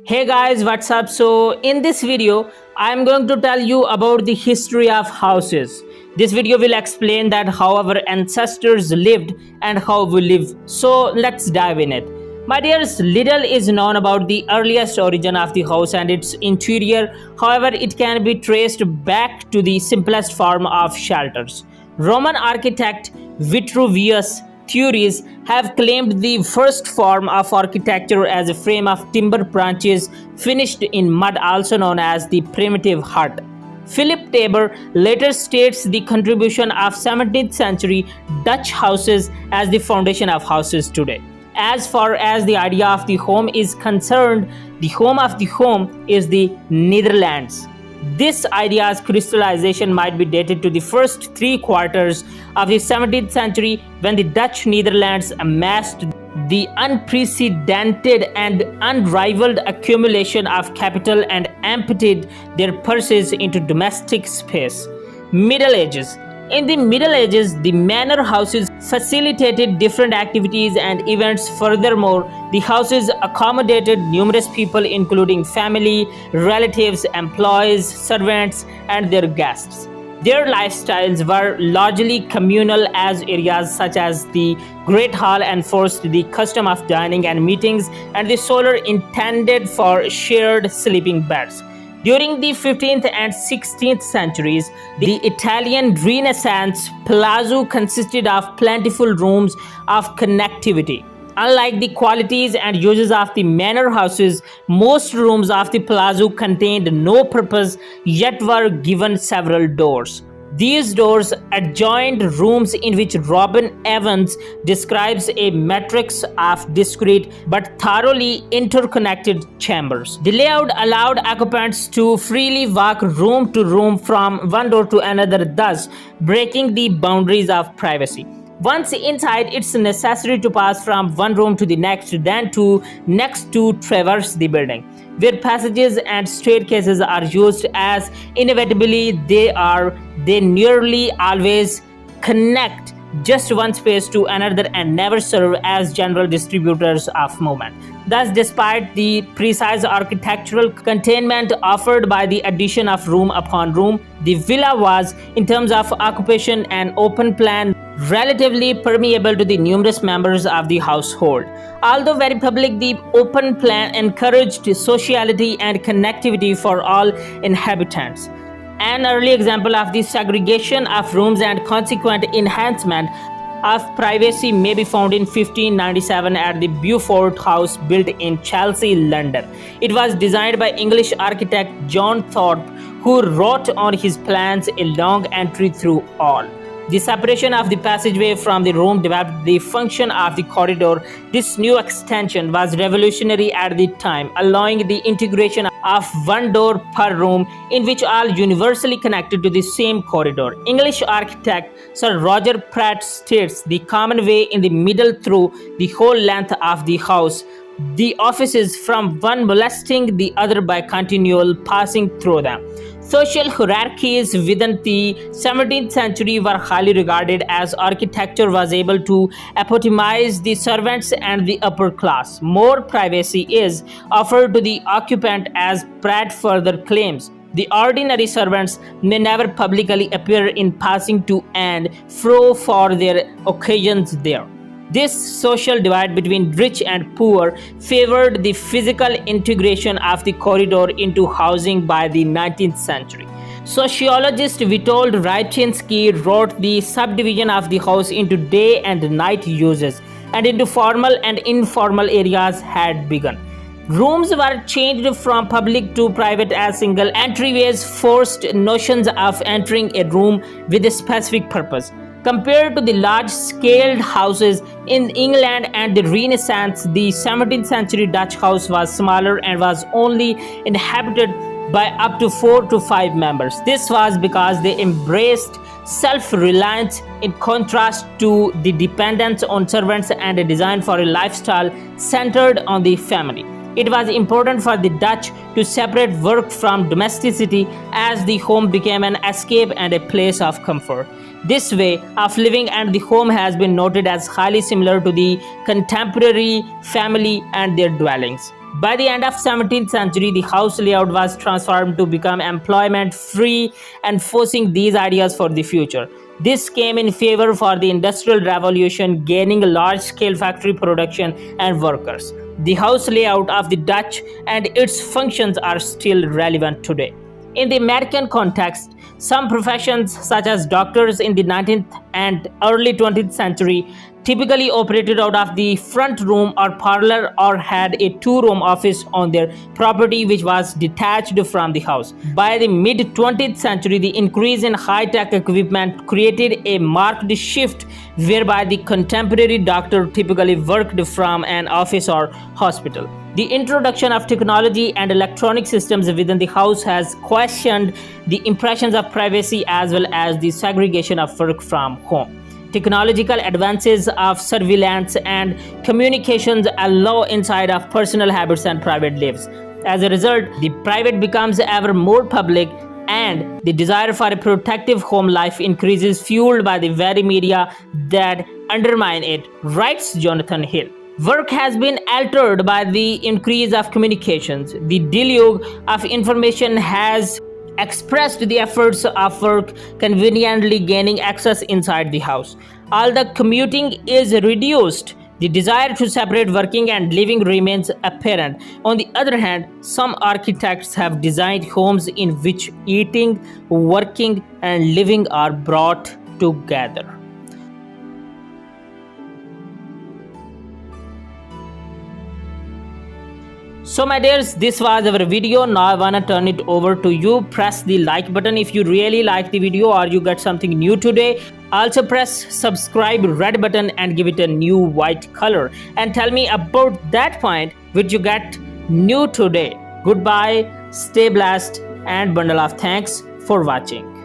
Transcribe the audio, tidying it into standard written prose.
Hey guys, what's up? So in this video, I'm going to tell you about the history of houses. This video will explain that how our ancestors lived and how we live. So let's dive in it. My dears, little is known about the earliest origin of the house and its interior. However, it can be traced back to the simplest form of shelters. Roman architect Vitruvius theories have claimed the first form of architecture as a frame of timber branches finished in mud, also known as the primitive hut. Philip Tabor later states the contribution of 17th century Dutch houses as the foundation of houses today. As far as the idea of the home is concerned, the home of the home is the Netherlands. This idea's crystallization might be dated to the first 3 quarters of the 17th century when the Dutch Netherlands amassed the unprecedented and unrivaled accumulation of capital and emptied their purses into domestic space. Middle Ages. In the Middle Ages, the manor houses facilitated different activities and events. Furthermore, the houses accommodated numerous people, including family, relatives, employees, servants, and their guests. Their lifestyles were largely communal, as areas such as the Great Hall enforced the custom of dining and meetings, and the solar intended for shared sleeping beds. During the 15th and 16th centuries, the Italian Renaissance palazzo consisted of plentiful rooms of connectivity. Unlike the qualities and uses of the manor houses, most rooms of the palazzo contained no purpose, yet were given several doors. These doors adjoined rooms in which Robin Evans describes a matrix of discrete but thoroughly interconnected chambers. The layout allowed occupants to freely walk room to room from one door to another, thus breaking the boundaries of privacy. Once inside, it's necessary to pass from one room to the next, then to next to traverse the building. Where passages and staircases are used as inevitably they nearly always connect just one space to another and never serve as general distributors of movement. Thus, despite the precise architectural containment offered by the addition of room upon room, the villa was, in terms of occupation and open plan, relatively permeable to the numerous members of the household. Although very public, the open plan encouraged sociality and connectivity for all inhabitants. An early example of the segregation of rooms and consequent enhancement of privacy may be found in 1597 at the Beaufort House, built in Chelsea, London. It was designed by English architect John Thorpe, who wrote on his plans a long entry through all. The separation of the passageway from the room developed the function of the corridor. This new extension was revolutionary at the time, allowing the integration of one door per room in which all universally connected to the same corridor. English architect Sir Roger Pratt states the common way in the middle through the whole length of the house, the offices from one molesting the other by continual passing through them. Social hierarchies within the 17th century were highly regarded, as architecture was able to epitomize the servants and the upper class. More privacy is offered to the occupant, as Pratt further claims. The ordinary servants may never publicly appear in passing to and fro for their occasions there. This social divide between rich and poor favored the physical integration of the corridor into housing by the 19th century. Sociologist Witold Rybczynski wrote the subdivision of the house into day and night uses and into formal and informal areas had begun. Rooms were changed from public to private, as single entryways forced notions of entering a room with a specific purpose. Compared to the large-scaled houses in England and the Renaissance, the 17th century Dutch house was smaller and was only inhabited by up to 4 to 5 members. This was because they embraced self-reliance in contrast to the dependence on servants and a design for a lifestyle centered on the family. It was important for the Dutch to separate work from domesticity, as the home became an escape and a place of comfort. This way of living and the home has been noted as highly similar to the contemporary family and their dwellings. By the end of 17th century, the house layout was transformed to become employment free and forcing these ideas for the future. This came in favor for the Industrial Revolution, gaining large scale factory production and workers. The house layout of the Dutch and its functions are still relevant today. In the American context, some professions, such as doctors in the 19th and early 20th century, typically operated out of the front room or parlor or had a two-room office on their property which was detached from the house. By the mid 20th century, the increase in high-tech equipment created a marked shift whereby the contemporary doctor typically worked from an office or hospital. The introduction of technology and electronic systems within the house has questioned the impressions of privacy as well as the segregation of work from home. Technological advances of surveillance and communications allow insight of personal habits and private lives. As a result, the private becomes ever more public and the desire for a protective home life increases, fueled by the very media that undermine it, writes Jonathan Hill. Work has been altered by the increase of communications. The deluge of information has expressed the efforts of work conveniently gaining access inside the house. Although commuting is reduced, the desire to separate working and living remains apparent. On the other hand, some architects have designed homes in which eating, working, and living are brought together. So my dears, this was our video. Now I wanna turn it over to you. Press the like button if you really like the video or you got something new today. Also press subscribe red button and give it a new white color. And tell me about that point which you got new today. Goodbye, stay blessed, and bundle of thanks for watching.